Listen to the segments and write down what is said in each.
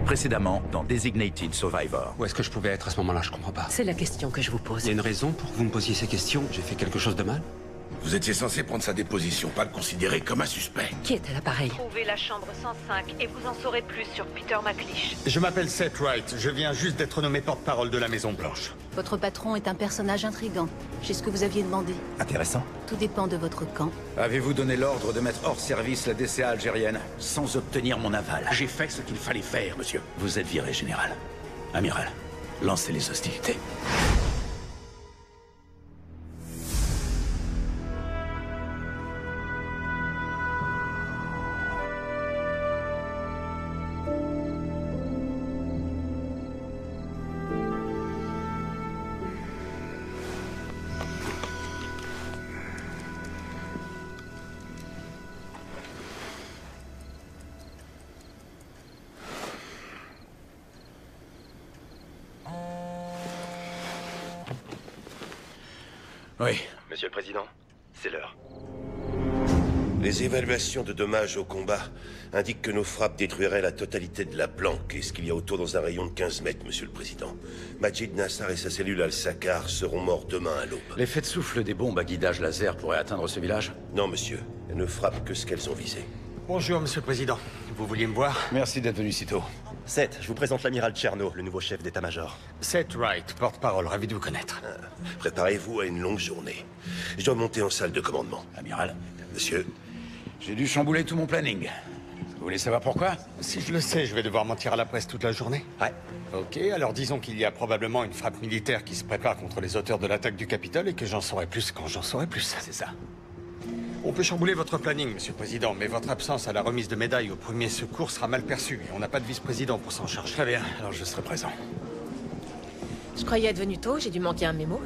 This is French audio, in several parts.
Précédemment, dans Designated Survivor. Où est-ce que je pouvais être à ce moment-là? Je comprends pas. C'est la question que je vous pose. Il y a une raison pour que vous me posiez ces questions? J'ai fait quelque chose de mal? Vous étiez censé prendre sa déposition, pas le considérer comme un suspect. Qui est à l'appareil? Trouvez la chambre 105 et vous en saurez plus sur Peter McLeish. Je m'appelle Seth Wright, je viens juste d'être nommé porte-parole de la Maison Blanche. Votre patron est un personnage intrigant. J'ai ce que vous aviez demandé. Intéressant. Tout dépend de votre camp. Avez-vous donné l'ordre de mettre hors service la DCA algérienne sans obtenir mon aval? J'ai fait ce qu'il fallait faire, monsieur. Vous êtes viré, général. Amiral, lancez les hostilités. Oui. Monsieur le Président, c'est l'heure. Les évaluations de dommages au combat indiquent que nos frappes détruiraient la totalité de la planque et ce qu'il y a autour dans un rayon de 15 mètres, Monsieur le Président. Majid Nassar et sa cellule Al-Sakar seront morts demain à l'aube. L'effet de souffle des bombes à guidage laser pourrait atteindre ce village? Non, monsieur. Elles ne frappent que ce qu'elles ont visé. Bonjour, Monsieur le Président. Vous vouliez me voir? Merci d'être venu si tôt. Seth, je vous présente l'amiral Cherno, le nouveau chef d'état-major. Seth Wright, porte-parole, ravi de vous connaître. Préparez-vous à une longue journée. Je dois monter en salle de commandement. Amiral, Monsieur, j'ai dû chambouler tout mon planning. Vous voulez savoir pourquoi? Si je le sais, je vais devoir mentir à la presse toute la journée. Ouais. Ok, alors disons qu'il y a probablement une frappe militaire qui se prépare contre les auteurs de l'attaque du Capitole et que j'en saurai plus quand j'en saurai plus. C'est ça. On peut chambouler votre planning, Monsieur le Président, mais votre absence à la remise de médailles au premier secours sera mal perçue et on n'a pas de vice-président pour s'en charger. Très bien, alors je serai présent. Je croyais être venu tôt, j'ai dû manquer un mémo.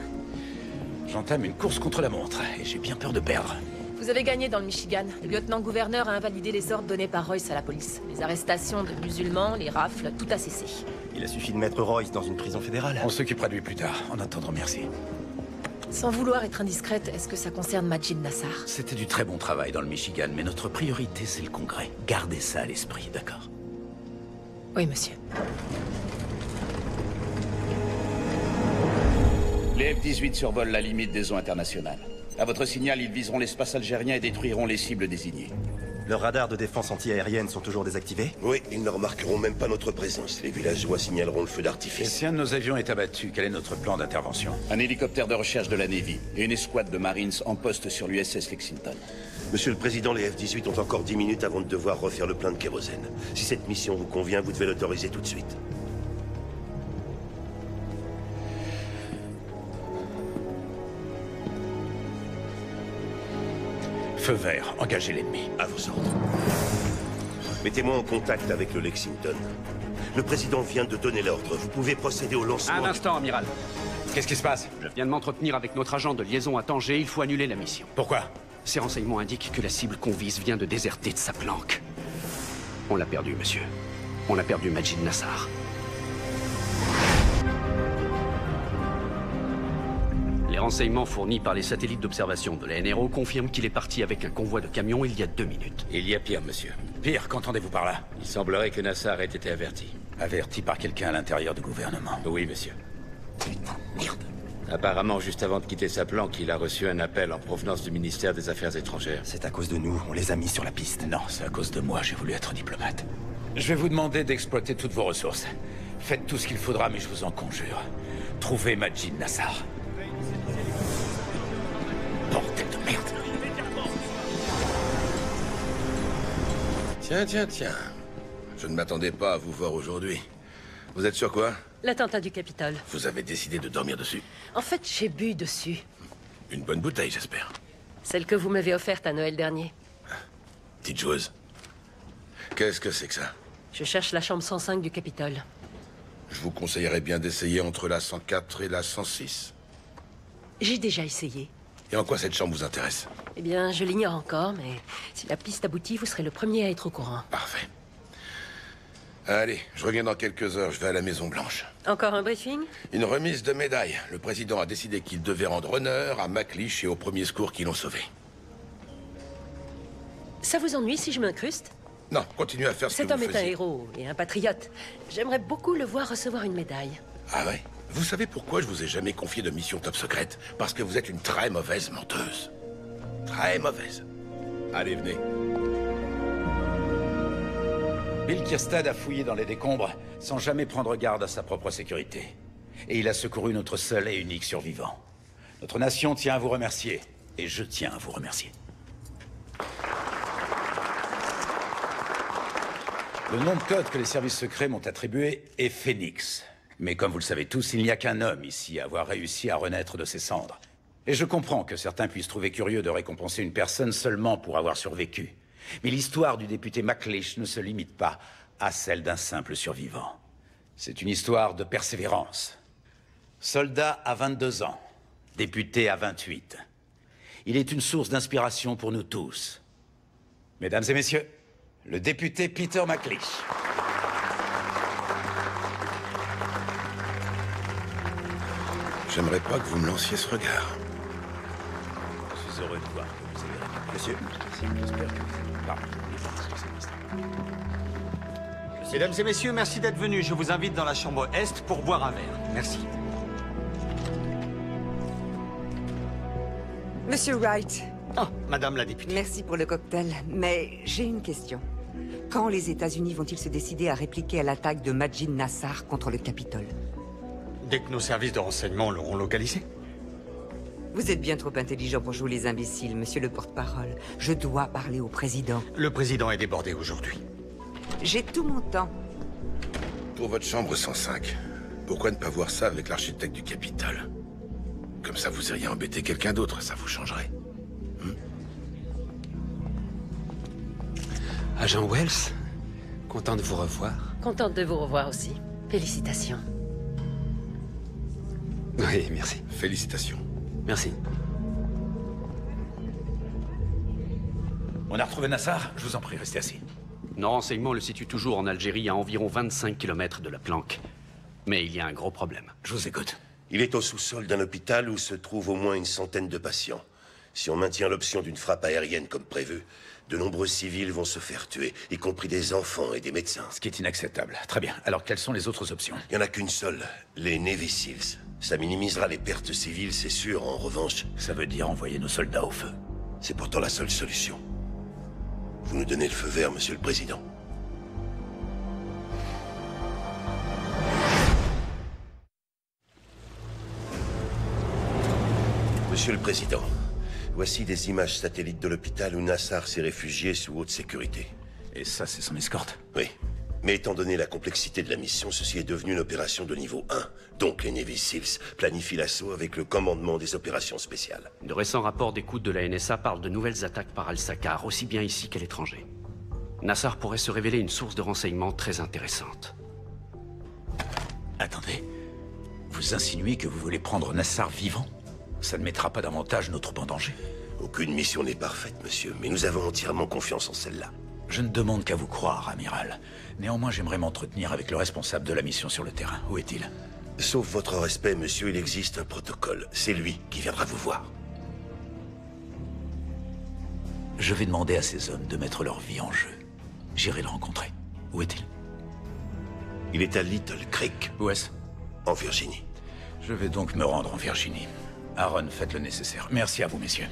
J'entame une course contre la montre et j'ai bien peur de perdre. Vous avez gagné dans le Michigan. Le lieutenant-gouverneur a invalidé les ordres donnés par Royce à la police. Les arrestations de musulmans, les rafles, tout a cessé. Il a suffi de mettre Royce dans une prison fédérale. On s'occupera de lui plus tard. En attendant, merci. Sans vouloir être indiscrète, est-ce que ça concerne Majid Nassar? C'était du très bon travail dans le Michigan, mais notre priorité, c'est le Congrès. Gardez ça à l'esprit, d'accord? Oui, monsieur. Les F-18 survolent la limite des eaux internationales. À votre signal, ils viseront l'espace algérien et détruiront les cibles désignées. Leurs radars de défense anti-aérienne sont toujours désactivés? oui, ils ne remarqueront même pas notre présence. Les villageois signaleront le feu Et d'artifice. si un de nos avions est abattu, quel est notre plan d'intervention? Un hélicoptère de recherche de la Navy et une escouade de Marines en poste sur l'USS Lexington. Monsieur le Président, les F-18 ont encore 10 minutes avant de devoir refaire le plein de kérosène. Si cette mission vous convient, vous devez l'autoriser tout de suite. Feu vert, engagez l'ennemi. À vos ordres. Mettez-moi en contact avec le Lexington. Le président vient de donner l'ordre. Vous pouvez procéder au lancement. Un instant, amiral. Qu'est-ce qui se passe? Je viens de m'entretenir avec notre agent de liaison à Tanger. Il faut annuler la mission. Pourquoi? Ces renseignements indiquent que la cible qu'on vise vient de déserter de sa planque. On l'a perdu, monsieur. On a perdu Majid Nassar. Les renseignements fournis par les satellites d'observation de la NRO confirment qu'il est parti avec un convoi de camions il y a 2 minutes. Il y a pire, monsieur. Pire, qu'entendez-vous par là? Il semblerait que Nassar ait été averti. Averti par quelqu'un à l'intérieur du gouvernement. Oui, monsieur. Putain, merde. Apparemment, juste avant de quitter sa planque, il a reçu un appel en provenance du ministère des Affaires étrangères. C'est à cause de nous, on les a mis sur la piste. Non, c'est à cause de moi, j'ai voulu être diplomate. Je vais vous demander d'exploiter toutes vos ressources. Faites tout ce qu'il faudra, mais je vous en conjure. Trouvez Majid Nassar. Bordel de merde. Tiens. Je ne m'attendais pas à vous voir aujourd'hui. Vous êtes sur quoi? L'attentat du Capitole. Vous avez décidé de dormir dessus. En fait, j'ai bu dessus. Une bonne bouteille, j'espère. Celle que vous m'avez offerte à Noël dernier. Petite joueuse. Qu'est-ce que c'est que ça? Je cherche la chambre 105 du Capitole. Je vous conseillerais bien d'essayer entre la 104 et la 106. J'ai déjà essayé. Et en quoi cette chambre vous intéresse? Eh bien, je l'ignore encore, mais si la piste aboutit, vous serez le premier à être au courant. Parfait. Allez, je reviens dans quelques heures, je vais à la Maison Blanche. Encore un briefing? Une remise de médaille. Le président a décidé qu'il devait rendre honneur à McLeish et aux premiers secours qui l'ont sauvé. Ça vous ennuie si je m'incruste? Non, continuez à faire ce que Cet homme vous est un faisiez. héros et un patriote. J'aimerais beaucoup le voir recevoir une médaille. Ah ouais? Vous savez pourquoi je vous ai jamais confié de mission top secrète? Parce que vous êtes une très mauvaise menteuse. Très mauvaise. Allez, venez. Bill Kirstad a fouillé dans les décombres sans jamais prendre garde à sa propre sécurité. Et il a secouru notre seul et unique survivant. Notre nation tient à vous remercier. Et je tiens à vous remercier. Le nom de code que les services secrets m'ont attribué est Phoenix. Mais comme vous le savez tous, il n'y a qu'un homme ici à avoir réussi à renaître de ses cendres. Et je comprends que certains puissent trouver curieux de récompenser une personne seulement pour avoir survécu. Mais l'histoire du député McLeish ne se limite pas à celle d'un simple survivant. C'est une histoire de persévérance. Soldat à 22 ans, député à 28. Il est une source d'inspiration pour nous tous. Mesdames et messieurs, le député Peter McLeish. J'aimerais pas que vous me lanciez ce regard. Je suis heureux de voir que vous avez... Monsieur. J'espère que vous... Mesdames et messieurs, merci d'être venus. Je vous invite dans la chambre Est pour boire un verre. Merci. Monsieur Wright. Oh, madame la députée. Merci pour le cocktail, mais j'ai une question. Quand les États-Unis vont-ils se décider à répliquer à l'attaque de Majid Nassar contre le Capitole? Dès que nos services de renseignement l'auront localisé. Vous êtes bien trop intelligent pour jouer les imbéciles, monsieur le porte-parole. Je dois parler au président. Le président est débordé aujourd'hui. J'ai tout mon temps. Pour votre chambre 105, pourquoi ne pas voir ça avec l'architecte du Capitole? Comme ça, vous iriez embêter quelqu'un d'autre, ça vous changerait. Agent Wells, content de vous revoir. Contente de vous revoir aussi. Félicitations. Oui, merci. Félicitations. Merci. On a retrouvé Nassar? Je vous en prie, restez assis. Nos renseignements le situent toujours en Algérie, à environ 25 km de la planque. Mais il y a un gros problème. Je vous écoute. Il est au sous-sol d'un hôpital où se trouvent au moins une centaine de patients. Si on maintient l'option d'une frappe aérienne comme prévu, de nombreux civils vont se faire tuer, y compris des enfants et des médecins. Ce qui est inacceptable. Très bien. Alors, quelles sont les autres options? Il n'y en a qu'une seule, les Navy Seals. Ça minimisera les pertes civiles, c'est sûr. En revanche, ça veut dire envoyer nos soldats au feu. C'est pourtant la seule solution. Vous nous donnez le feu vert, monsieur le président. Monsieur le président, voici des images satellites de l'hôpital où Nassar s'est réfugié sous haute sécurité. Et ça, c'est son escorte? Oui. Mais étant donné la complexité de la mission, ceci est devenu une opération de niveau 1. Donc les Navy Seals planifient l'assaut avec le commandement des opérations spéciales. De récents rapports d'écoute de la NSA parlent de nouvelles attaques par Al-Sakar, aussi bien ici qu'à l'étranger. Nassar pourrait se révéler une source de renseignements très intéressante. Attendez. Vous insinuez que vous voulez prendre Nassar vivant? Ça ne mettra pas davantage nos troupes en danger? Aucune mission n'est parfaite, monsieur, mais nous avons entièrement confiance en celle-là. Je ne demande qu'à vous croire, amiral. Néanmoins, j'aimerais m'entretenir avec le responsable de la mission sur le terrain. Où est-il? Sauf votre respect, monsieur, il existe un protocole. C'est lui qui viendra vous voir. Je vais demander à ces hommes de mettre leur vie en jeu. J'irai le rencontrer. Où est-il? Il est à Little Creek. Où est-ce? En Virginie. Je vais donc me rendre en Virginie. Aaron, faites le nécessaire. Merci à vous, messieurs.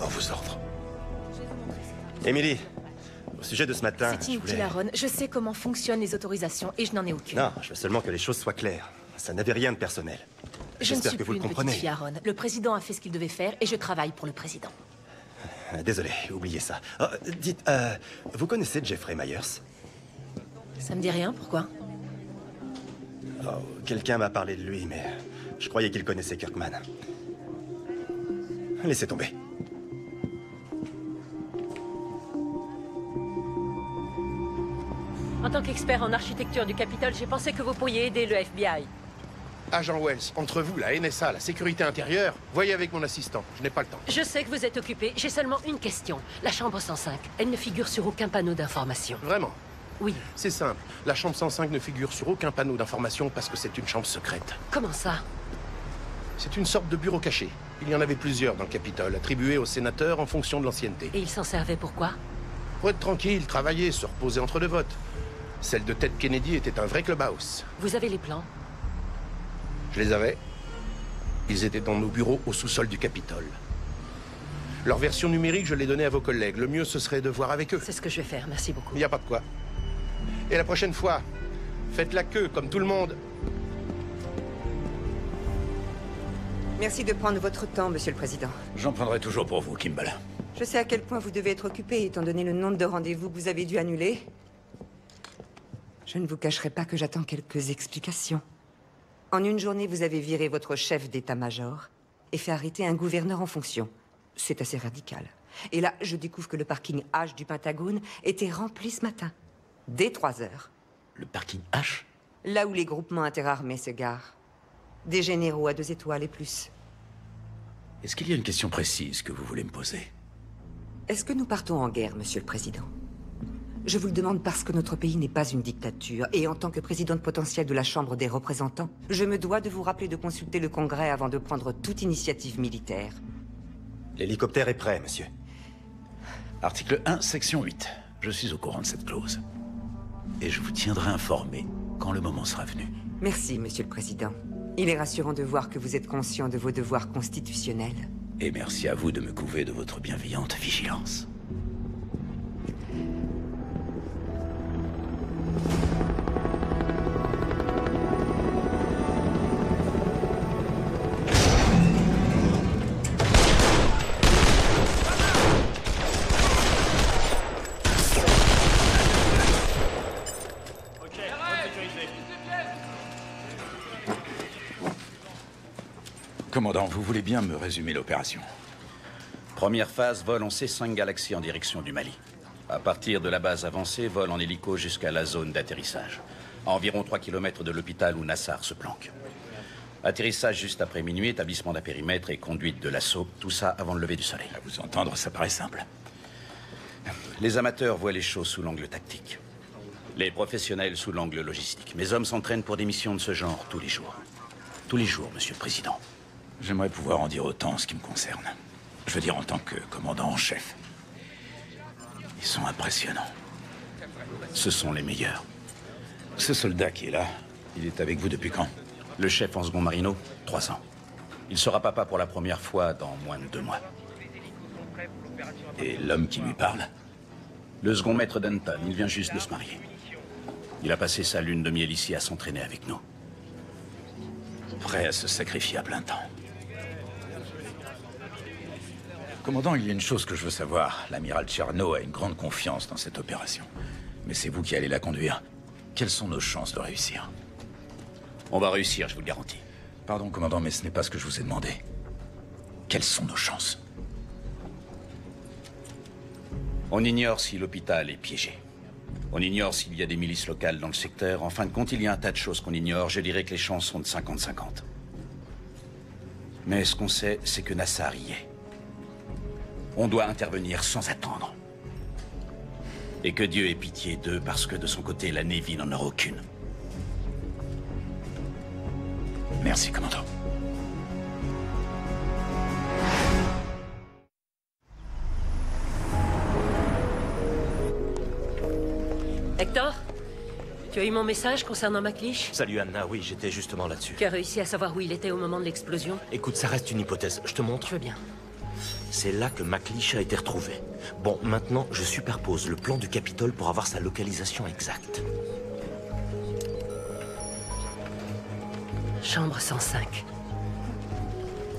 En vos ordres. Émilie, au sujet de ce matin... C'est inutile, Aaron. Je sais comment fonctionnent les autorisations et je n'en ai aucune. Non, je veux seulement que les choses soient claires. Ça n'avait rien de personnel. Je ne J'espère suis que vous plus le une comprenez. petite fille, Aaron. Le président a fait ce qu'il devait faire et je travaille pour le président. Désolé, oubliez ça. Oh, dites, vous connaissez Jeffrey Myers? Ça me dit rien, pourquoi? Oh, quelqu'un m'a parlé de lui, mais je croyais qu'il connaissait Kirkman. Laissez tomber. En tant qu'expert en architecture du Capitole, j'ai pensé que vous pourriez aider le FBI. Agent Wells, entre vous, la NSA, la sécurité intérieure, voyez avec mon assistant. Je n'ai pas le temps. Je sais que vous êtes occupé. J'ai seulement une question. La chambre 105, elle ne figure sur aucun panneau d'information. Vraiment? Oui. C'est simple. La chambre 105 ne figure sur aucun panneau d'information parce que c'est une chambre secrète. Comment ça? C'est une sorte de bureau caché. Il y en avait plusieurs dans le Capitole, attribués aux sénateurs en fonction de l'ancienneté. Et ils s'en servaient pour quoi? Pour être tranquille, travailler, se reposer entre deux votes. Celle de Ted Kennedy était un vrai clubhouse. Vous avez les plans? Je les avais. Ils étaient dans nos bureaux au sous-sol du Capitole. Leur version numérique, je l'ai donnée à vos collègues. Le mieux, ce serait de voir avec eux. C'est ce que je vais faire, merci beaucoup. Il n'y a pas de quoi. Et la prochaine fois, faites la queue, comme tout le monde. Merci de prendre votre temps, Monsieur le Président. J'en prendrai toujours pour vous, Kimball. Je sais à quel point vous devez être occupé, étant donné le nombre de rendez-vous que vous avez dû annuler. Je ne vous cacherai pas que j'attends quelques explications. En une journée, vous avez viré votre chef d'état-major et fait arrêter un gouverneur en fonction. C'est assez radical. Et là, je découvre que le parking H du Pentagone était rempli ce matin. Dès 3 heures. Le parking H? Là où les groupements interarmés se garent. Des généraux à 2 étoiles et plus. Est-ce qu'il y a une question précise que vous voulez me poser? Est-ce que nous partons en guerre, Monsieur le Président? Je vous le demande parce que notre pays n'est pas une dictature, et en tant que présidente potentielle de la Chambre des représentants, je me dois de vous rappeler de consulter le Congrès avant de prendre toute initiative militaire. L'hélicoptère est prêt, monsieur. Article 1, section 8. Je suis au courant de cette clause. Et je vous tiendrai informé quand le moment sera venu. Merci, Monsieur le Président. Il est rassurant de voir que vous êtes conscient de vos devoirs constitutionnels. Et merci à vous de me couver de votre bienveillante vigilance. Commandant, vous voulez bien me résumer l'opération? Première phase, vol en C5 Galaxy en direction du Mali. À partir de la base avancée, vol en hélico jusqu'à la zone d'atterrissage. À environ 3 km de l'hôpital où Nassar se planque. Atterrissage juste après minuit, établissement d'un périmètre et conduite de l'assaut. Tout ça avant le lever du soleil. À vous entendre, ça paraît simple. Les amateurs voient les choses sous l'angle tactique. Les professionnels sous l'angle logistique. Mes hommes s'entraînent pour des missions de ce genre tous les jours. Tous les jours, Monsieur le Président. J'aimerais pouvoir en dire autant en ce qui me concerne. Je veux dire en tant que commandant en chef. Ils sont impressionnants. Ce sont les meilleurs. Ce soldat qui est là, il est avec vous depuis quand? Le chef en second Marino, 3 ans. Il sera papa pour la première fois dans moins de 2 mois. Et l'homme qui lui parle? Le second maître Denton, il vient juste de se marier. Il a passé sa lune de miel ici à s'entraîner avec nous. Prêt à se sacrifier à plein temps. Commandant, il y a une chose que je veux savoir. L'amiral Tcherno a une grande confiance dans cette opération. Mais c'est vous qui allez la conduire. Quelles sont nos chances de réussir? On va réussir, je vous le garantis. Pardon, commandant, mais ce n'est pas ce que je vous ai demandé. Quelles sont nos chances? On ignore si l'hôpital est piégé. On ignore s'il y a des milices locales dans le secteur. En fin de compte, il y a un tas de choses qu'on ignore. Je dirais que les chances sont de 50-50. Mais ce qu'on sait, c'est que Nassar y est. On doit intervenir sans attendre. Et que Dieu ait pitié d'eux, parce que de son côté, la Navy n'en aura aucune. Merci, commandant. Hector, tu as eu mon message concernant McLeish? Salut Anna, oui, j'étais justement là-dessus. Tu as réussi à savoir où il était au moment de l'explosion? Écoute, ça reste une hypothèse. Je te montre? Je veux bien. C'est là que McLeish a été retrouvé. Bon, maintenant, je superpose le plan du Capitole pour avoir sa localisation exacte. Chambre 105.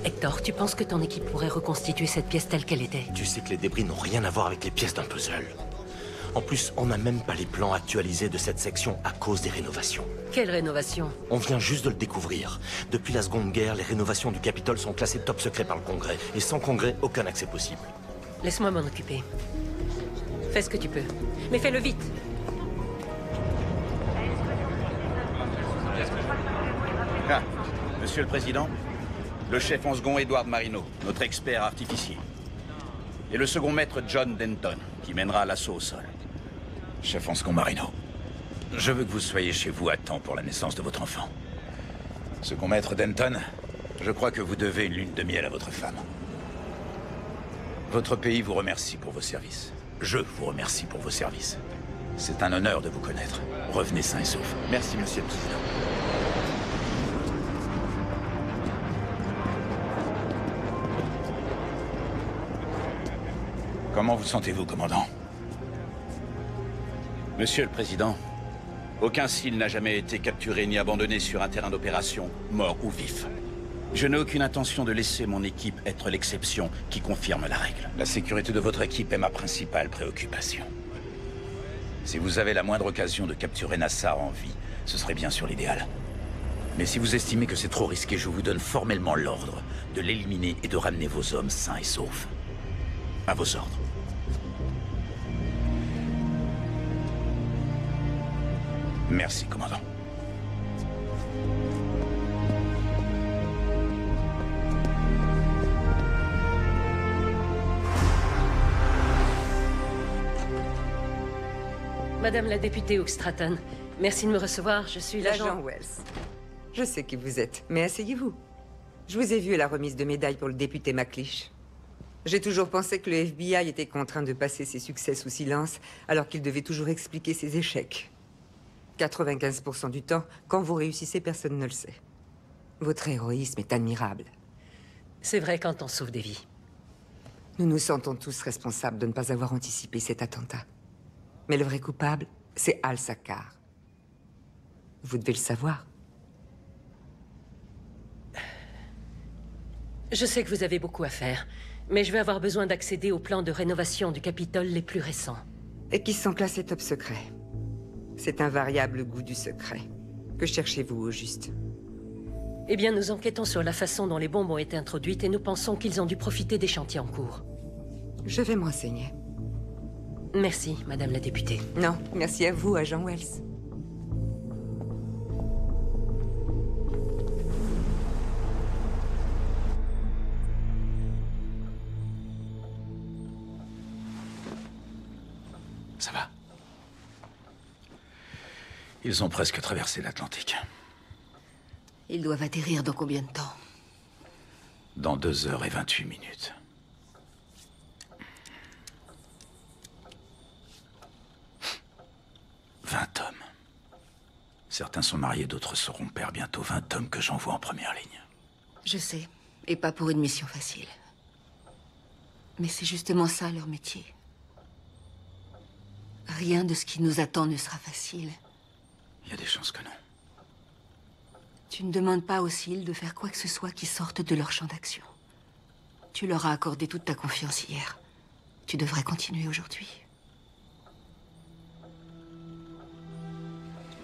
Hector, tu penses que ton équipe pourrait reconstituer cette pièce telle qu'elle était? Tu sais que les débris n'ont rien à voir avec les pièces d'un puzzle. En plus, on n'a même pas les plans actualisés de cette section à cause des rénovations. Quelle rénovation? On vient juste de le découvrir. Depuis la Seconde Guerre, les rénovations du Capitole sont classées top secret par le Congrès. Et sans Congrès, aucun accès possible. Laisse-moi m'en occuper. Fais ce que tu peux. Mais fais-le vite. Ah, Monsieur le Président, le chef en second Edward Marino, notre expert artificier. Et le second maître John Denton, qui mènera l'assaut au sol. Chef en second Marino, je veux que vous soyez chez vous à temps pour la naissance de votre enfant. Second maître Denton, je crois que vous devez une lune de miel à votre femme. Votre pays vous remercie pour vos services. Je vous remercie pour vos services. C'est un honneur de vous connaître. Revenez sain et sauf. Merci, Monsieur le Président. Comment vous sentez-vous, commandant? Monsieur le Président, aucun SEAL n'a jamais été capturé ni abandonné sur un terrain d'opération, mort ou vif. Je n'ai aucune intention de laisser mon équipe être l'exception qui confirme la règle. La sécurité de votre équipe est ma principale préoccupation. Si vous avez la moindre occasion de capturer Nassar en vie, ce serait bien sûr l'idéal. Mais si vous estimez que c'est trop risqué, je vous donne formellement l'ordre de l'éliminer et de ramener vos hommes sains et saufs. À vos ordres. Merci, commandant. Madame la députée Hugh Stratton, merci de me recevoir. Je suis l'agent Wells. Je sais qui vous êtes, mais asseyez-vous. Je vous ai vu à la remise de médaille pour le député McLeish. J'ai toujours pensé que le FBI était contraint de passer ses succès sous silence, alors qu'il devait toujours expliquer ses échecs. 95% du temps, quand vous réussissez, personne ne le sait. Votre héroïsme est admirable. C'est vrai quand on sauve des vies. Nous nous sentons tous responsables de ne pas avoir anticipé cet attentat. Mais le vrai coupable, c'est Al-Sakar. Vous devez le savoir. Je sais que vous avez beaucoup à faire, mais je vais avoir besoin d'accéder aux plans de rénovation du Capitole les plus récents. Et qui sont classés top secret. C'est un variable goût du secret. Que cherchez-vous au juste? Eh bien, nous enquêtons sur la façon dont les bombes ont été introduites et nous pensons qu'ils ont dû profiter des chantiers en cours. Je vais me renseigner. Merci, Madame la députée. Non, merci à vous, agent Wells. Ça va? Ils ont presque traversé l'Atlantique. Ils doivent atterrir dans combien de temps? Dans 2h28. 20 hommes. Certains sont mariés, d'autres seront pères bientôt. 20 hommes que j'envoie en première ligne. Je sais, et pas pour une mission facile. Mais c'est justement ça leur métier. Rien de ce qui nous attend ne sera facile. Il y a des chances que non. Tu ne demandes pas aux SEAL de faire quoi que ce soit qui sorte de leur champ d'action. Tu leur as accordé toute ta confiance hier. Tu devrais continuer aujourd'hui.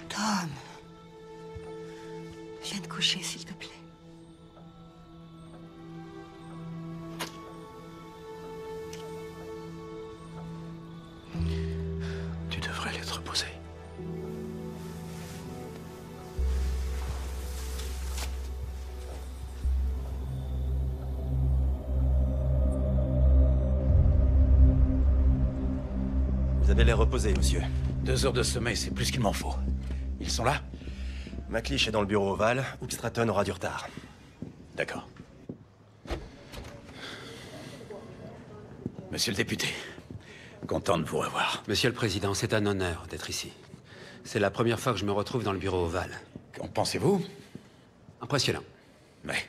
Tom, viens te coucher, s'il te plaît. Tu devrais l'être reposé. Vous avez l'air reposé, monsieur. 2 heures de sommeil, c'est plus qu'il m'en faut. Ils sont là? McLeish est dans le bureau ovale. Hugh Stratton aura du retard. D'accord. Monsieur le député, content de vous revoir. Monsieur le Président, c'est un honneur d'être ici. C'est la première fois que je me retrouve dans le bureau ovale. Qu'en pensez-vous? Impressionnant. Ouais.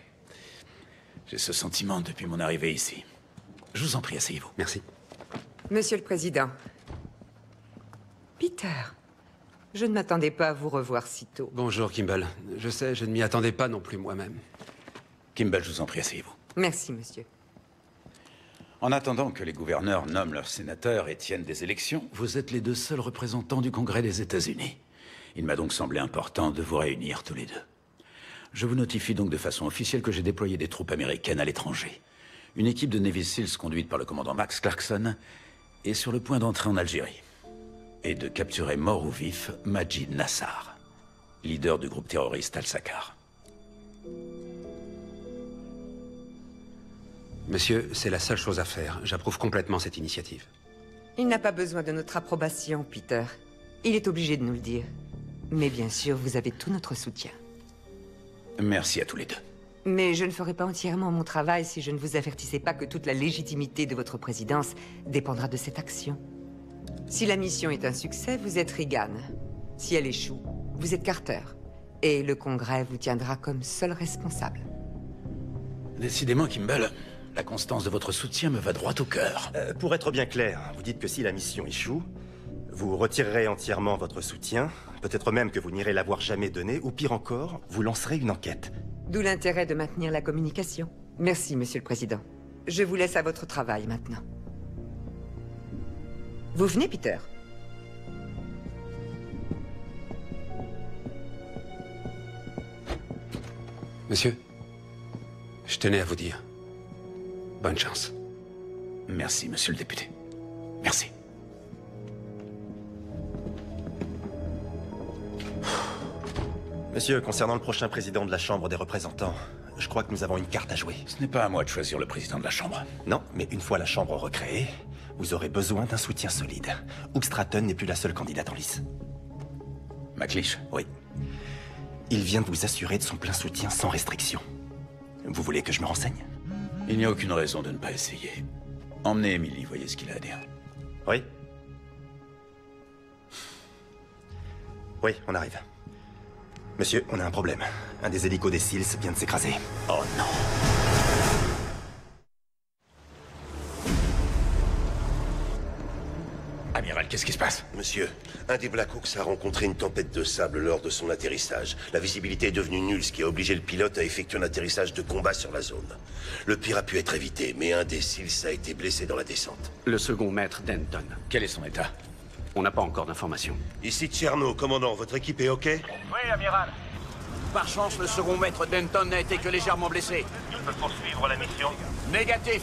J'ai ce sentiment depuis mon arrivée ici. Je vous en prie, asseyez-vous. Merci. Monsieur le Président. Peter. Je ne m'attendais pas à vous revoir si tôt. Bonjour, Kimball. Je sais, je ne m'y attendais pas non plus moi-même. Kimball, je vous en prie, asseyez-vous. Merci, monsieur. En attendant que les gouverneurs nomment leurs sénateurs et tiennent des élections, vous êtes les 2 seuls représentants du Congrès des États-Unis. Il m'a donc semblé important de vous réunir tous les 2. Je vous notifie donc de façon officielle que j'ai déployé des troupes américaines à l'étranger. Une équipe de Navy SEALs conduite par le commandant Max Clarkson est sur le point d'entrer en Algérie et de capturer mort ou vif Majid Nassar, leader du groupe terroriste Al-Sakar. Monsieur, c'est la seule chose à faire. J'approuve complètement cette initiative. Il n'a pas besoin de notre approbation, Peter. Il est obligé de nous le dire. Mais bien sûr, vous avez tout notre soutien. Merci à tous les 2. Mais je ne ferai pas entièrement mon travail si je ne vous avertissais pas que toute la légitimité de votre présidence dépendra de cette action. Si la mission est un succès, vous êtes Reagan. Si elle échoue, vous êtes Carter. Et le Congrès vous tiendra comme seul responsable. Décidément, Kimball, la constance de votre soutien me va droit au cœur. Pour être bien clair, vous dites que si la mission échoue, vous retirerez entièrement votre soutien, peut-être même que vous n'irez l'avoir jamais donné, ou pire encore, vous lancerez une enquête. D'où l'intérêt de maintenir la communication. Merci, Monsieur le Président. Je vous laisse à votre travail maintenant. Vous venez, Peter? Monsieur, je tenais à vous dire. Bonne chance. Merci, monsieur le député. Merci. Monsieur, concernant le prochain président de la Chambre des représentants, je crois que nous avons une carte à jouer. Ce n'est pas à moi de choisir le président de la Chambre. Non, mais une fois la Chambre recréée, vous aurez besoin d'un soutien solide. Hugh Stratton n'est plus la seule candidate en lice. McLeish? Oui. Il vient de vous assurer de son plein soutien sans restriction. Vous voulez que je me renseigne? Il n'y a aucune raison de ne pas essayer. Emmenez Emily, voyez ce qu'il a à dire. Oui. Oui, on arrive. Monsieur, on a un problème. Un des hélicos des SEALs vient de s'écraser. Oh non. Amiral, qu'est-ce qui se passe? Monsieur, un des Blackhawks a rencontré une tempête de sable lors de son atterrissage. La visibilité est devenue nulle, ce qui a obligé le pilote à effectuer un atterrissage de combat sur la zone. Le pire a pu être évité, mais un des SEALs a été blessé dans la descente. Le second maître Denton. Quel est son état? On n'a pas encore d'informations. Ici Tcherno, commandant, votre équipe est OK? Oui, amiral. Par chance, le second maître Denton n'a été que légèrement blessé. Il peut poursuivre la mission? Négatif.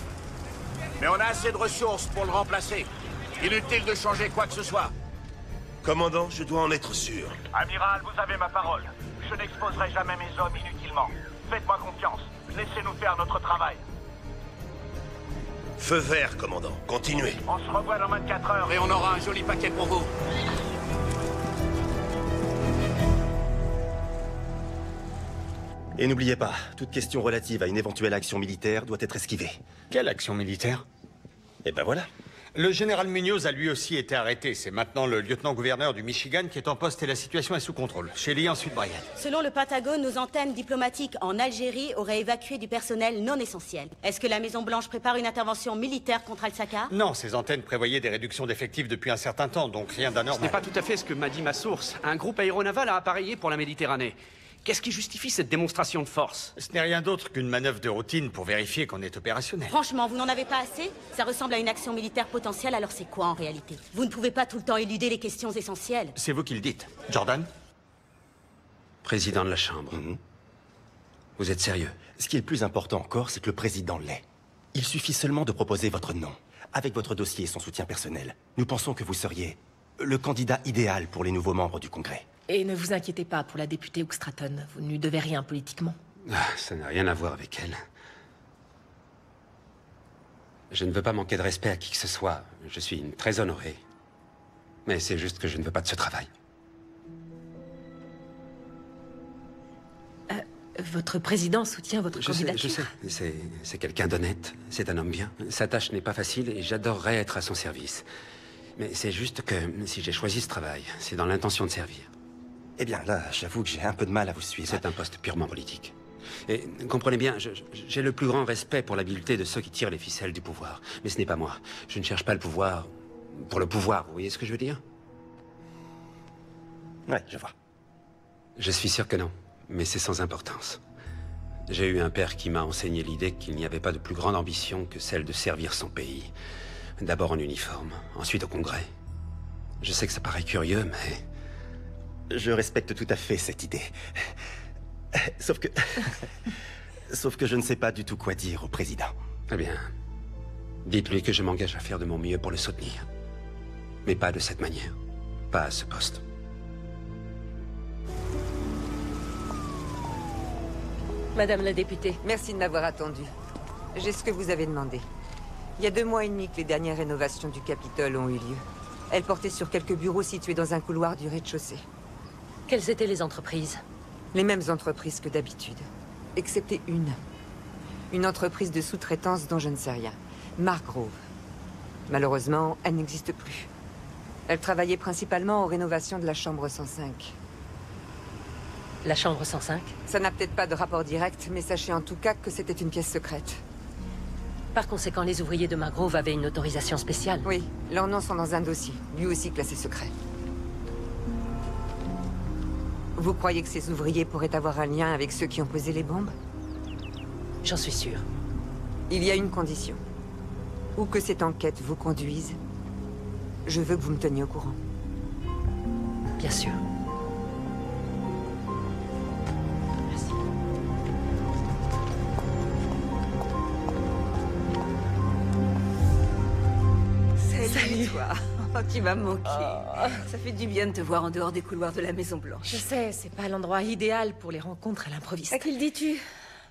Mais on a assez de ressources pour le remplacer. Inutile de changer quoi que ce soit. Commandant, je dois en être sûr. Amiral, vous avez ma parole. Je n'exposerai jamais mes hommes inutilement. Faites-moi confiance. Laissez-nous faire notre travail. Feu vert, commandant. Continuez. On se revoit dans 24 heures. Et on aura un joli paquet pour vous. Et n'oubliez pas, toute question relative à une éventuelle action militaire doit être esquivée. Quelle action militaire? Eh ben voilà. Le général Munoz a lui aussi été arrêté. C'est maintenant le lieutenant-gouverneur du Michigan qui est en poste et la situation est sous contrôle. Shelley, ensuite Brian. Selon le Pentagone, nos antennes diplomatiques en Algérie auraient évacué du personnel non essentiel. Est-ce que la Maison-Blanche prépare une intervention militaire contre Al-Saqqa? Non, ces antennes prévoyaient des réductions d'effectifs depuis un certain temps, donc rien d'anormal. Ce n'est pas tout à fait ce que m'a dit ma source. Un groupe aéronaval a appareillé pour la Méditerranée. Qu'est-ce qui justifie cette démonstration de force? Ce n'est rien d'autre qu'une manœuvre de routine pour vérifier qu'on est opérationnel. Franchement, vous n'en avez pas assez? Ça ressemble à une action militaire potentielle, alors c'est quoi en réalité? Vous ne pouvez pas tout le temps éluder les questions essentielles. C'est vous qui le dites. Jordan? Président de la Chambre. Vous êtes sérieux? Ce qui est le plus important encore, c'est que le président l'est. Il suffit seulement de proposer votre nom. Avec votre dossier et son soutien personnel, nous pensons que vous seriez le candidat idéal pour les nouveaux membres du Congrès. Et ne vous inquiétez pas pour la députée Hugh Stratton. Vous ne lui devez rien politiquement. Ça n'a rien à voir avec elle. Je ne veux pas manquer de respect à qui que ce soit. Je suis très honoré. Mais c'est juste que je ne veux pas de ce travail. Votre président soutient votre candidature. Je sais. C'est quelqu'un d'honnête. C'est un homme bien. Sa tâche n'est pas facile et j'adorerais être à son service. Mais c'est juste que si j'ai choisi ce travail, c'est dans l'intention de servir. Eh bien, là, j'avoue que j'ai un peu de mal à vous suivre. C'est un poste purement politique. Et comprenez bien, j'ai le plus grand respect pour l'habileté de ceux qui tirent les ficelles du pouvoir. Mais ce n'est pas moi. Je ne cherche pas le pouvoir pour le pouvoir, vous voyez ce que je veux dire? Ouais, je vois. Je suis sûr que non, mais c'est sans importance. J'ai eu un père qui m'a enseigné l'idée qu'il n'y avait pas de plus grande ambition que celle de servir son pays. D'abord en uniforme, ensuite au Congrès. Je sais que ça paraît curieux, mais... Je respecte tout à fait cette idée. Sauf que... Sauf que je ne sais pas du tout quoi dire au président. Eh bien, dites-lui que je m'engage à faire de mon mieux pour le soutenir. Mais pas de cette manière. Pas à ce poste. Madame la députée. Merci de m'avoir attendu. J'ai ce que vous avez demandé. Il y a 2 mois et demi que les dernières rénovations du Capitole ont eu lieu. Elles portaient sur quelques bureaux situés dans un couloir du rez-de-chaussée. Quelles étaient les entreprises? Les mêmes entreprises que d'habitude. Excepté une. Une entreprise de sous-traitance dont je ne sais rien. Mark Grove. Malheureusement, elle n'existe plus. Elle travaillait principalement aux rénovations de la chambre 105. La chambre 105? Ça n'a peut-être pas de rapport direct, mais sachez en tout cas que c'était une pièce secrète. Par conséquent, les ouvriers de Mangrove avaient une autorisation spéciale? Oui, leurs noms sont dans un dossier, lui aussi classé secret. Vous croyez que ces ouvriers pourraient avoir un lien avec ceux qui ont posé les bombes? J'en suis sûr. Il y a une condition. Où que cette enquête vous conduise, je veux que vous me teniez au courant. Bien sûr. Salut toi. Oh, tu m'as manqué. Ça fait du bien de te voir en dehors des couloirs de la Maison Blanche. Je sais, c'est pas l'endroit idéal pour les rencontres à l'improviste. À qui le dis-tu?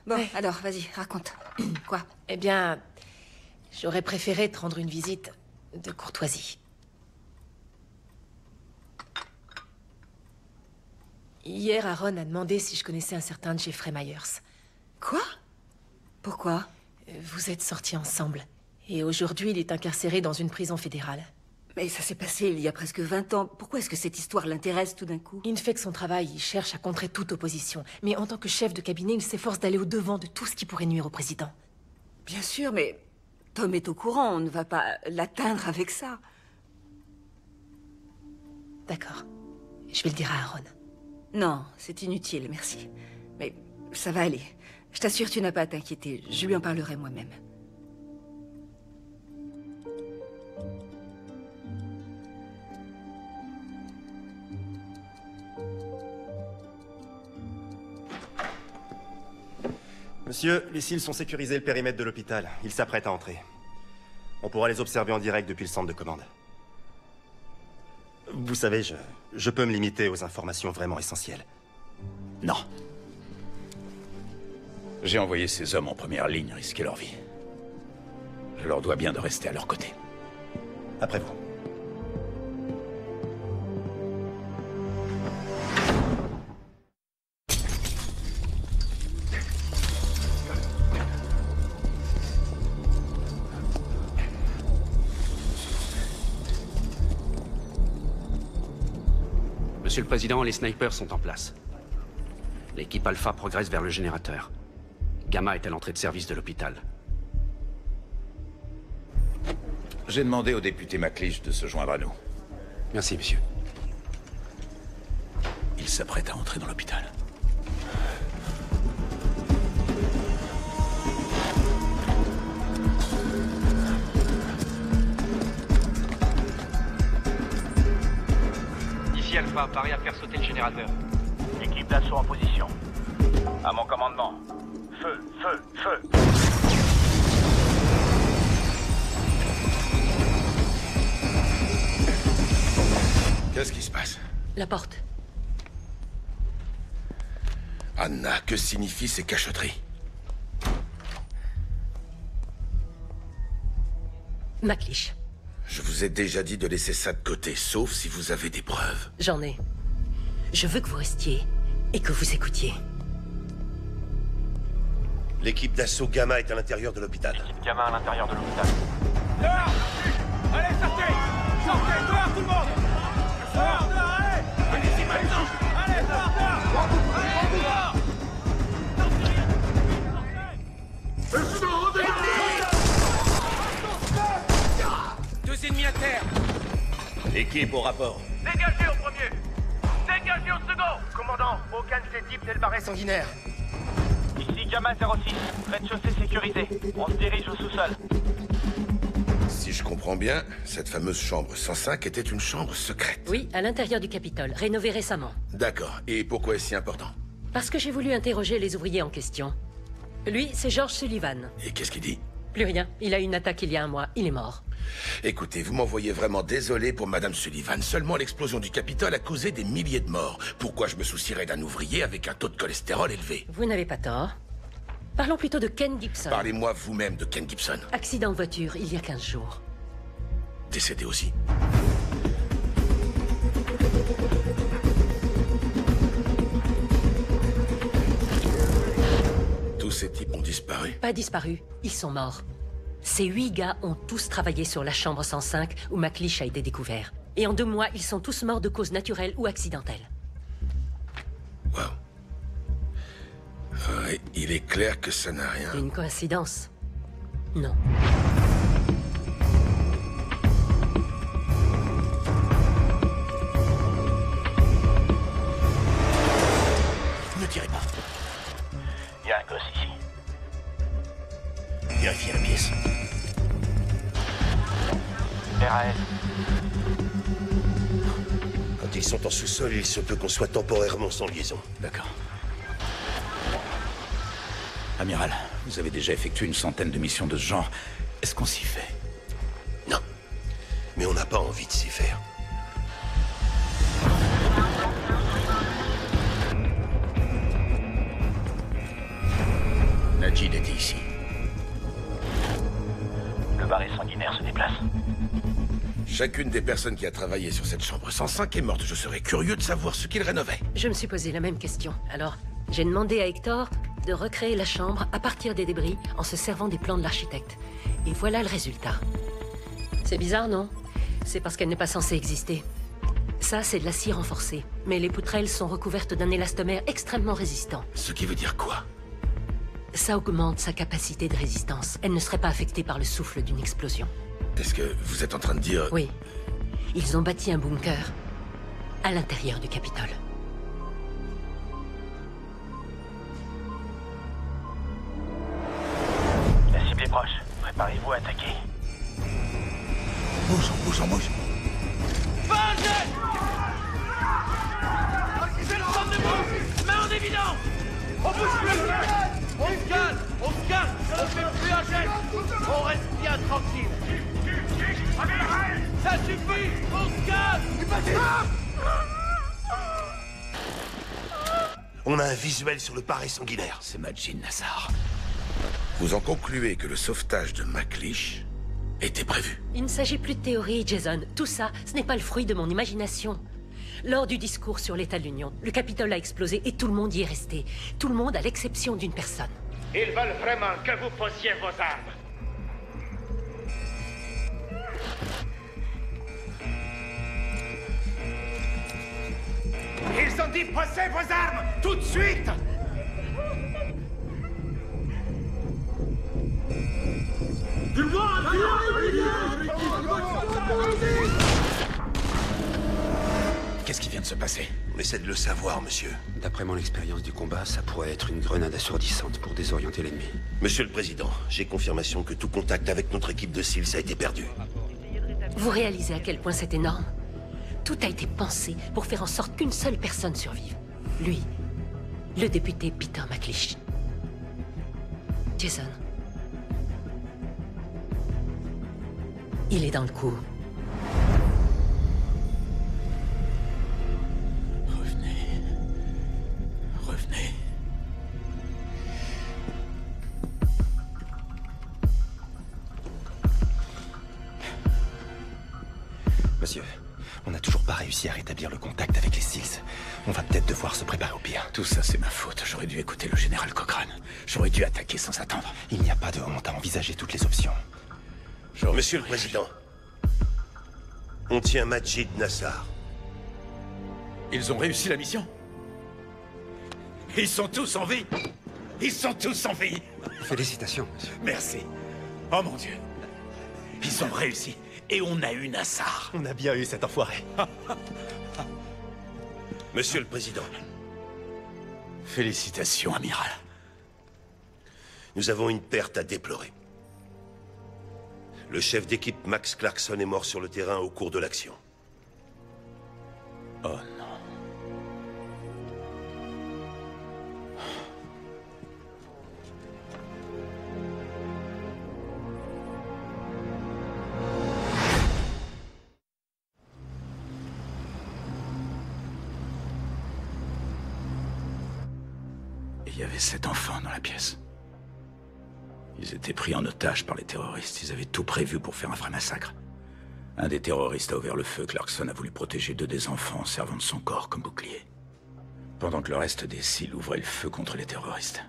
Bon, alors, vas-y, raconte. Quoi? Eh bien, j'aurais préféré te rendre une visite de courtoisie. Hier, Aaron a demandé si je connaissais un certain Jeffrey Myers. Quoi? Pourquoi? Vous êtes sortis ensemble. Et aujourd'hui, il est incarcéré dans une prison fédérale. Mais ça s'est passé il y a presque 20 ans. Pourquoi est-ce que cette histoire l'intéresse tout d'un coup? Il ne fait que son travail, il cherche à contrer toute opposition. Mais en tant que chef de cabinet, il s'efforce d'aller au-devant de tout ce qui pourrait nuire au président. Bien sûr, mais Tom est au courant, on ne va pas l'atteindre avec ça. D'accord. Je vais le dire à Aaron. Non, c'est inutile, merci. Mais ça va aller. Je t'assure, tu n'as pas à t'inquiéter. Je lui en parlerai moi-même. Monsieur, les cils sont sécurisés le périmètre de l'hôpital. Ils s'apprêtent à entrer. On pourra les observer en direct depuis le centre de commande. Vous savez, je peux me limiter aux informations vraiment essentielles. Non. J'ai envoyé ces hommes en première ligne risquer leur vie. Je leur dois bien de rester à leur côté. Après vous. Monsieur le Président, les snipers sont en place. L'équipe Alpha progresse vers le générateur. Gamma est à l'entrée de service de l'hôpital. J'ai demandé au député McLeish de se joindre à nous. Merci, monsieur. Il s'apprête à entrer dans l'hôpital. Ici Alpha, paré à faire sauter le générateur. Équipe d'assaut en position. À mon commandement. Feu, feu, feu. Qu'est-ce qui se passe? La porte. Anna, que signifient ces cachotteries? McLeish. Je vous ai déjà dit de laisser ça de côté, sauf si vous avez des preuves. J'en ai. Je veux que vous restiez et que vous écoutiez. L'équipe d'assaut Gamma est à l'intérieur de l'hôpital. L'équipe Gamma à l'intérieur de l'hôpital. Dehors! Allez, sortez! Sortez, dehors tout le monde! Dehors, dehors, allez! Allez-y maintenant! Allez, dehors, dehors! Allez, dehors! Deux ennemis à terre. Équipe au rapport. Dégagez au premier! Dégagez au second! Commandant, aucun de ces types n'est le barré sanguinaire. Ici Gamma 06, rez-de-chaussée sécurisé. On se dirige au sous-sol. Si je comprends bien, cette fameuse chambre 105 était une chambre secrète. Oui, à l'intérieur du Capitole, rénové récemment. D'accord. Et pourquoi est-ce si important? Parce que j'ai voulu interroger les ouvriers en question. Lui, c'est George Sullivan. Et qu'est-ce qu'il dit? Plus rien. Il a eu une attaque il y a un mois. Il est mort. Écoutez, vous m'envoyez vraiment désolé pour Madame Sullivan. Seulement l'explosion du Capitole a causé des milliers de morts. Pourquoi je me soucierais d'un ouvrier avec un taux de cholestérol élevé? Vous n'avez pas tort. Parlons plutôt de Ken Gibson. Parlez-moi vous-même de Ken Gibson. Accident de voiture, il y a 15 jours. Décédé aussi. Tous ces types ont disparu. Pas disparu, ils sont morts. Ces 8 gars ont tous travaillé sur la chambre 105 où McLeish a été découvert. Et en 2 mois, ils sont tous morts de causes naturelles ou accidentelles. Il est clair que ça n'a rien. Une coïncidence? Non. Ne tirez pas. Il y a un gosse ici. Vérifiez la pièce. RAS. Quand ils sont en sous-sol, il se peut qu'on soit temporairement sans liaison. D'accord. Amiral, vous avez déjà effectué une centaine de missions de ce genre. Est-ce qu'on s'y fait? Non. Mais on n'a pas envie de s'y faire. Najid était ici. Le baril sanguinaire se déplace. Chacune des personnes qui a travaillé sur cette chambre 105 est morte. Je serais curieux de savoir ce qu'il rénovait. Je me suis posé la même question. Alors, j'ai demandé à Hector de recréer la chambre à partir des débris en se servant des plans de l'architecte. Et voilà le résultat. C'est bizarre, non? C'est parce qu'elle n'est pas censée exister. Ça, c'est de l'acier renforcé. Mais les poutrelles sont recouvertes d'un élastomère extrêmement résistant. Ce qui veut dire quoi? Ça augmente sa capacité de résistance. Elle ne serait pas affectée par le souffle d'une explosion. Est-ce que vous êtes en train de dire... Oui. Ils ont bâti un bunker à l'intérieur du Capitole. La cible est proche. Préparez-vous à attaquer. Bouge, bouge, bouge. C'est le centre de bouge. Main en évidence. On bouge plus. On se calme. On se calme. On fait plus un geste. On reste bien tranquille. Ça suffit. On se calme. On a un visuel sur le paré sanguinaire. C'est Majid Nassar. Vous en concluez que le sauvetage de McLeish était prévu? Il ne s'agit plus de théorie, Jason. Tout ça, ce n'est pas le fruit de mon imagination. Lors du discours sur l'état de l'Union, le Capitole a explosé et tout le monde y est resté. Tout le monde à l'exception d'une personne. Ils veulent vraiment que vous posiez vos armes. Ils ont dit posez vos armes tout de suite. Qu'est-ce qui vient de se passer? On essaie de le savoir, monsieur. D'après mon expérience du combat, ça pourrait être une grenade assourdissante pour désorienter l'ennemi. Monsieur le Président, j'ai confirmation que tout contact avec notre équipe de SEALs a été perdu. Vous réalisez à quel point c'est énorme? Tout a été pensé pour faire en sorte qu'une seule personne survive. Lui, le député Peter McLeish. Jason. Il est dans le coup. Revenez. Monsieur, on n'a toujours pas réussi à rétablir le contact avec les SEALs. On va peut-être devoir se préparer au pire. Tout ça, c'est ma faute. J'aurais dû écouter le général Cochrane. J'aurais dû attaquer sans attendre. Il n'y a pas de honte à envisager toutes les options. Monsieur le Président, on tient Majid Nassar. Ils ont réussi la mission? Ils sont tous en vie? Ils sont tous en vie? Félicitations, monsieur. Merci. Oh mon Dieu. Ils ont réussi. Et on a eu Nassar. On a bien eu cet enfoiré. Monsieur le Président. Félicitations, amiral. Nous avons une perte à déplorer. Le chef d'équipe Max Clarkson est mort sur le terrain au cours de l'action. Oh non. Il y avait 7 enfants dans la pièce. Ils étaient pris en otage par les terroristes. Ils avaient tout prévu pour faire un vrai massacre. Un des terroristes a ouvert le feu. Clarkson a voulu protéger 2 des enfants en servant de son corps comme bouclier. Pendant que le reste des SEALs ouvrait le feu contre les terroristes.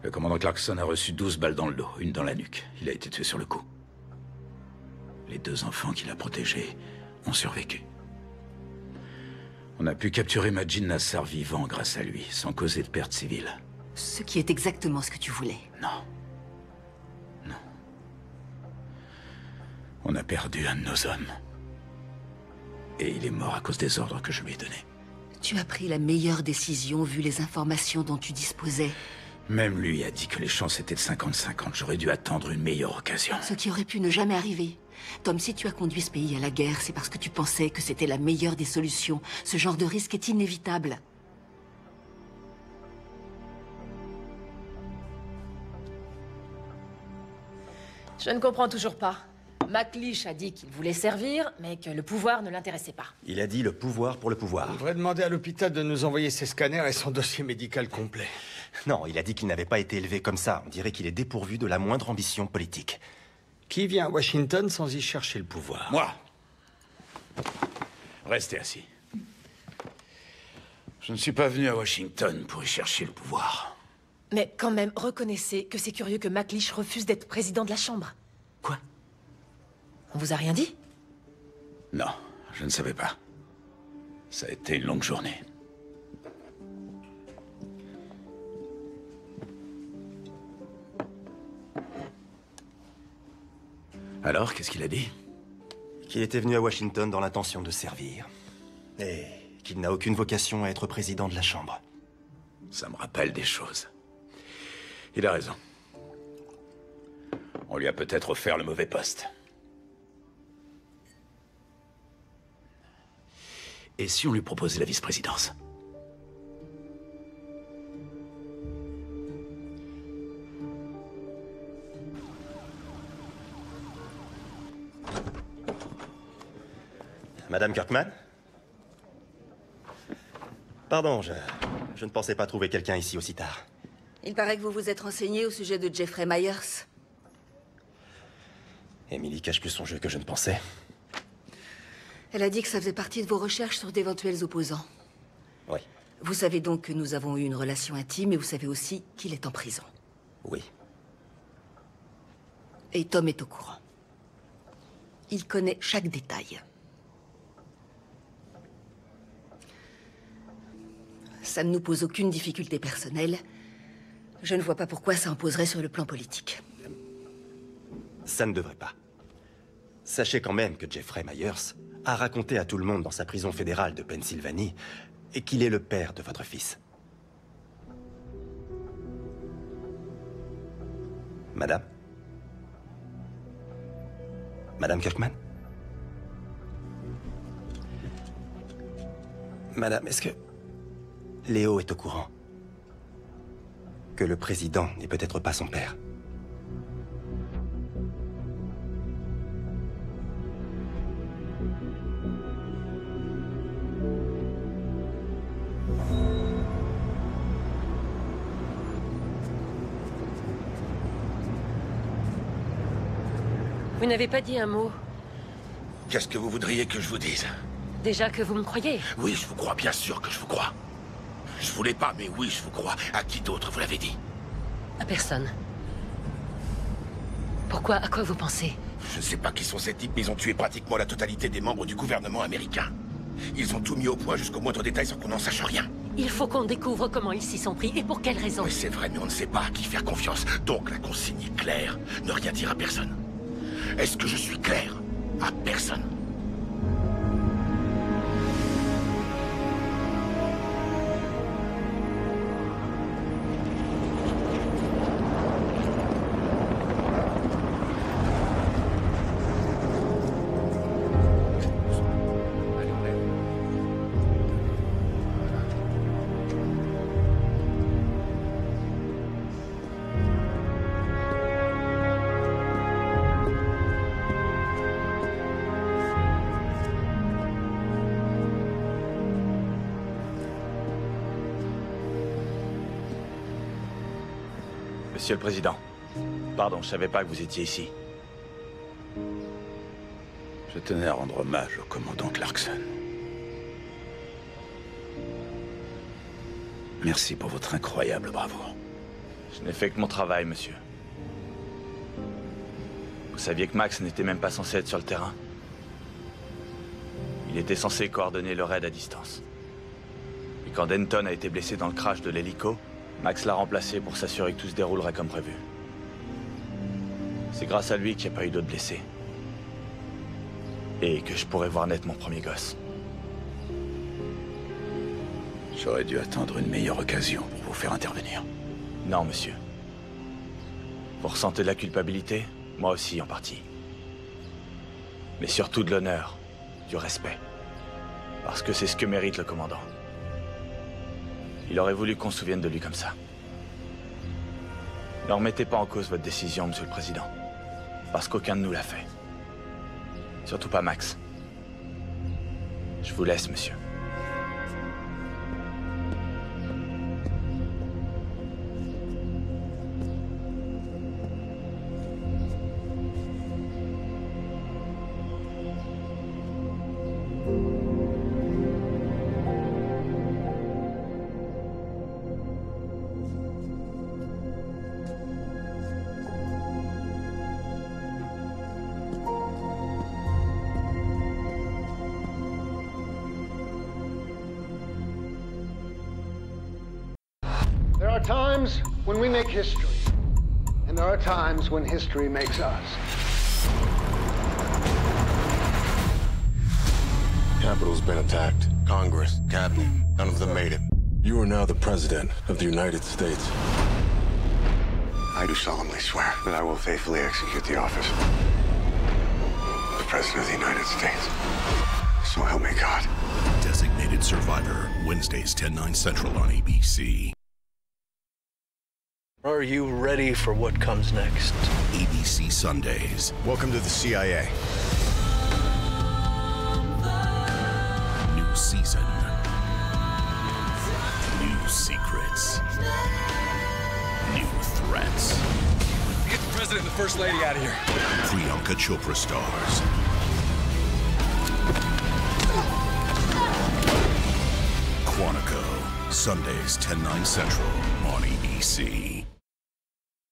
Le commandant Clarkson a reçu 12 balles dans le dos, une dans la nuque. Il a été tué sur le coup. Les 2 enfants qu'il a protégés ont survécu. On a pu capturer Majid Nassar vivant grâce à lui, sans causer de perte civile. Ce qui est exactement ce que tu voulais. Non. Non. On a perdu un de nos hommes. Et il est mort à cause des ordres que je lui ai donnés. Tu as pris la meilleure décision vu les informations dont tu disposais. Même lui a dit que les chances étaient de 50-50. J'aurais dû attendre une meilleure occasion. Ce qui aurait pu ne jamais arriver. Tom, si tu as conduit ce pays à la guerre, c'est parce que tu pensais que c'était la meilleure des solutions. Ce genre de risque est inévitable. Je ne comprends toujours pas. MacLeish a dit qu'il voulait servir, mais que le pouvoir ne l'intéressait pas. Il a dit le pouvoir pour le pouvoir. On devrait demander à l'hôpital de nous envoyer ses scanners et son dossier médical complet. Non, il a dit qu'il n'avait pas été élevé comme ça. On dirait qu'il est dépourvu de la moindre ambition politique. Qui vient à Washington sans y chercher le pouvoir? Moi. Restez assis. Je ne suis pas venu à Washington pour y chercher le pouvoir. Mais quand même, reconnaissez que c'est curieux que MacLeish refuse d'être président de la Chambre. Quoi? On vous a rien dit? Non, je ne savais pas. Ça a été une longue journée. Alors, qu'est-ce qu'il a dit? Qu'il était venu à Washington dans l'intention de servir. Et qu'il n'a aucune vocation à être président de la Chambre. Ça me rappelle des choses. Il a raison. On lui a peut-être offert le mauvais poste. Et si on lui proposait la vice-présidence? Madame Kirkman? Pardon, je ne pensais pas trouver quelqu'un ici aussi tard. Il paraît que vous vous êtes renseigné au sujet de Jeffrey Myers. Emily cache plus son jeu que je ne pensais. Elle a dit que ça faisait partie de vos recherches sur d'éventuels opposants. Oui. Vous savez donc que nous avons eu une relation intime et vous savez aussi qu'il est en prison. Oui. Et Tom est au courant. Il connaît chaque détail. Ça ne nous pose aucune difficulté personnelle. Je ne vois pas pourquoi ça en poserait sur le plan politique. Ça ne devrait pas. Sachez quand même que Jeffrey Myers a raconté à tout le monde dans sa prison fédérale de Pennsylvanie et qu'il est le père de votre fils. Madame? Madame Kirkman? Madame, est-ce que Léo est au courant que le président n'est peut-être pas son père? Vous n'avez pas dit un mot. Qu'est-ce que vous voudriez que je vous dise? Déjà que vous me croyez. Oui, je vous crois, bien sûr que je vous crois. Je voulais pas, mais oui, je vous crois. À qui d'autre, vous l'avez dit? À personne. Pourquoi? À quoi vous pensez? Je ne sais pas qui sont ces types, mais ils ont tué pratiquement la totalité des membres du gouvernement américain. Ils ont tout mis au point jusqu'au moindre détail sans qu'on n'en sache rien. Il faut qu'on découvre comment ils s'y sont pris et pour quelle raison. Oui, c'est vrai, mais on ne sait pas à qui faire confiance. Donc la consigne est claire. Ne rien dire à personne. Est-ce que je suis clair? À personne. Monsieur le Président, pardon, je savais pas que vous étiez ici. Je tenais à rendre hommage au commandant Clarkson. Merci pour votre incroyable bravoure. Je n'ai fait que mon travail, monsieur. Vous saviez que Max n'était même pas censé être sur le terrain? Il était censé coordonner le raid à distance. Et quand Denton a été blessé dans le crash de l'hélico, Max l'a remplacé pour s'assurer que tout se déroulerait comme prévu. C'est grâce à lui qu'il n'y a pas eu d'autres blessés. Et que je pourrais voir naître mon premier gosse. J'aurais dû attendre une meilleure occasion pour vous faire intervenir. Non, monsieur. Vous ressentez de la culpabilité? Moi aussi, en partie. Mais surtout de l'honneur, du respect. Parce que c'est ce que mérite le commandant. Il aurait voulu qu'on se souvienne de lui comme ça. Ne remettez pas en cause votre décision, monsieur le Président. Parce qu'aucun de nous l'a fait. Surtout pas Max. Je vous laisse, monsieur. There are times when we make history, and there are times when history makes us. Capitol's been attacked. Congress, cabinet, none of them made it. You are now the President of the United States. I do solemnly swear that I will faithfully execute the office of the President of the United States. So help me God. Designated Survivor, Wednesdays 10/9 Central on ABC. Are you ready for what comes next? ABC Sundays. Welcome to the CIA. New season. New secrets. New threats. Get the President and the First Lady out of here. Priyanka Chopra stars. Quantico. Sundays 10/9 Central on ABC.